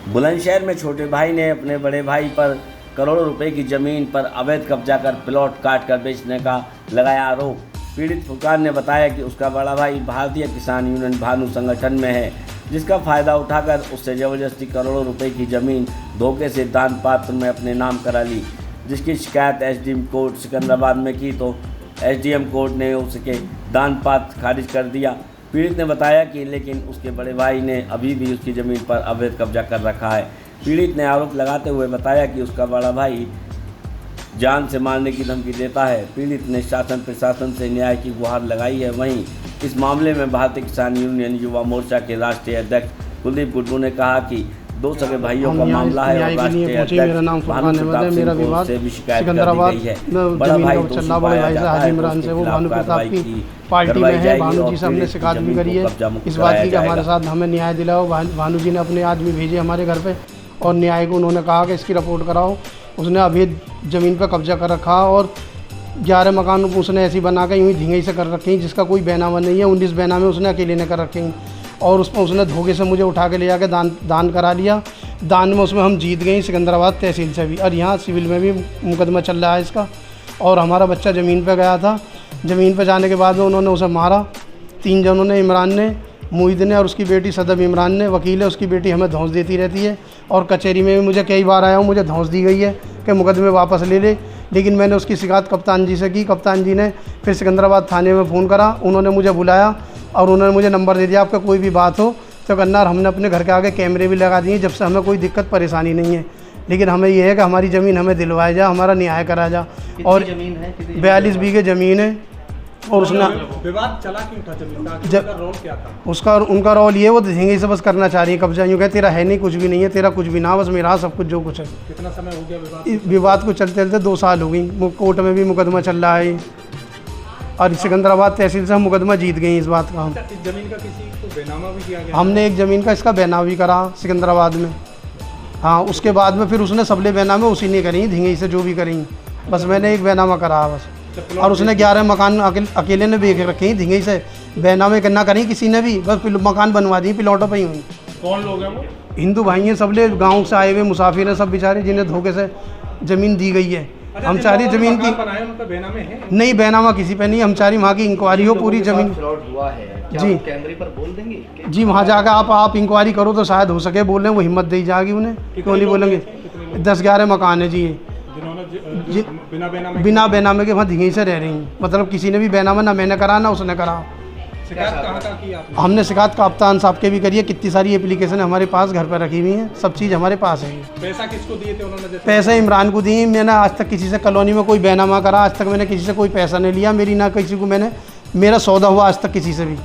बुलंदशहर में छोटे भाई ने अपने बड़े भाई पर करोड़ों रुपए की ज़मीन पर अवैध कब्जा कर प्लॉट काट कर बेचने का लगाया आरोप। पीड़ित फुरकान ने बताया कि उसका बड़ा भाई भारतीय किसान यूनियन भानु संगठन में है, जिसका फ़ायदा उठाकर उससे ज़बरदस्ती करोड़ों रुपए की ज़मीन धोखे से दान पात्र में अपने नाम करा ली, जिसकी शिकायत एसडीएम कोर्ट सिकंदराबाद में की तो एसडीएम कोर्ट ने उसके दान पात्र खारिज कर दिया। पीड़ित ने बताया कि लेकिन उसके बड़े भाई ने अभी भी उसकी ज़मीन पर अवैध कब्जा कर रखा है। पीड़ित ने आरोप लगाते हुए बताया कि उसका बड़ा भाई जान से मारने की धमकी देता है। पीड़ित ने शासन प्रशासन से न्याय की गुहार लगाई है। वहीं इस मामले में भारतीय किसान यूनियन युवा मोर्चा के राष्ट्रीय अध्यक्ष कुलदीप गुड्डू ने कहा कि दो सगे भाइयों का मामला है और राष्ट्रीय अध्यक्ष भानु प्रताप सिंह से भी शिकायत कर दी गई है। बड़ा भाई तो बड़े भाई से हाजी इमरान से वो भानु प्रताप की पार्टी में है। भानु जी से हमने शिकायत भी करी है इस बात की कि हमारे साथ हमें न्याय दिलाओ। भानु जी ने अपने आदमी भेजे हमारे घर पे और न्याय को उन्होंने कहा कि इसकी रिपोर्ट कराओ। उसने अवैध ज़मीन पर कब्जा कर रखा और 11 मकान उसने ऐसी बना के यूँ ही धींगई से कर रखे हैं जिसका कोई बैनामा नहीं है। 19 बैनामे उसने अकेले ने कर रखे हैं और उसमें उसने धोखे से मुझे उठा के ले जाके दान करा लिया। दान में उसमें हम जीत गए सिकंदराबाद तहसील से भी और यहाँ सिविल में भी मुकदमा चल रहा है इसका। और हमारा बच्चा ज़मीन पे गया था, ज़मीन पे जाने के बाद में उन्होंने उसे मारा। 3 जनों ने, इमरान ने, मुईद ने और उसकी बेटी सदब इमरान ने, वकील है उसकी बेटी, हमें धौंस देती रहती है और कचहरी में भी मुझे कई बार आया हूँ, मुझे धौंस दी गई है कि मुकदमे वापस ले ले। लेकिन मैंने उसकी शिकायत कप्तान जी से की। कप्तान जी ने फिर सिकंदराबाद थाने में फ़ोन करा, उन्होंने मुझे बुलाया और उन्होंने मुझे नंबर दे दिया, आपका कोई भी बात हो तो करना। और हमने अपने घर के आगे कैमरे भी लगा दिए, जब से हमें कोई दिक्कत परेशानी नहीं है। लेकिन हमें ये है कि हमारी ज़मीन हमें दिलवाया जा, हमारा न्याय करा जा। और 42 बीघे ज़मीन है और उसने विवाद चला क्यों था ज़मीन का? रोल क्या था उनका रोल ये, वो धींगे से बस करना चाह रही है कब्जा। यूँ कहे तेरा है नहीं, कुछ भी नहीं है, तेरा कुछ भी ना, बस मेरा सब कुछ जो कुछ है। कितना समय हो गया विवाद को चलते चलते 2 साल हो गई। कोर्ट में भी मुकदमा चल रहा है और सिकंदराबाद तहसील से हम मुकदमा जीत गए इस बात का। इस ज़मीन का किसी को बेनामा भी किया गया? हमने एक ज़मीन का इसका बैनामा भी करा सिकंदराबाद में। हाँ, उसके बाद में फिर उसने सबले बैनामे उसी ने करी, धींगई से जो भी करी, बस मैंने एक बैनामा करा बस। और उसने 11 मकान अकेले ने बेच रखे हैं धींगई से, बैनामे करना करी किसी ने भी, बस मकान बनवा दिए प्लॉटों पर ही हुई। कौन लोग हैं वो? हिंदू भाई हैं, सबले गाँव से आए हुए मुसाफिर हैं सब बेचारे, जिन्हें धोखे से ज़मीन दी गई है। हम चाह रही ज़मीन की नहीं, बैनामा किसी पे नहीं। हम चाह रही वहाँ की इंक्वायरी हो पूरी ज़मीन जी। कैमरे पर बोल देंगे जी, वहाँ जाकर आप इंक्वायरी करो तो शायद हो सके बोल रहे हैं, वो हिम्मत दी जाएगी उन्हें, क्यों नहीं बोलेंगे। 10-11 मकान है जी ये, बिना बैनामे के वहाँ धींगई से रह रही हैं। मतलब किसी ने भी बैनामा ना मैंने करा ना उसने करा। शिकायत कहाँ का की आपने? हमने शिकायत कप्तान साहब के भी करी है। कितनी सारी एप्लीकेशन हमारे पास घर पर रखी हुई हैं, सब चीज़ हमारे पास है। पैसा किसको दिए थे उन्होंने? पैसे इमरान को दिए। मैंने आज तक किसी से कॉलोनी में कोई बैनामा करा, आज तक मैंने किसी से कोई पैसा नहीं लिया। मेरी ना किसी को मैंने, मेरा सौदा हुआ आज तक किसी से भी।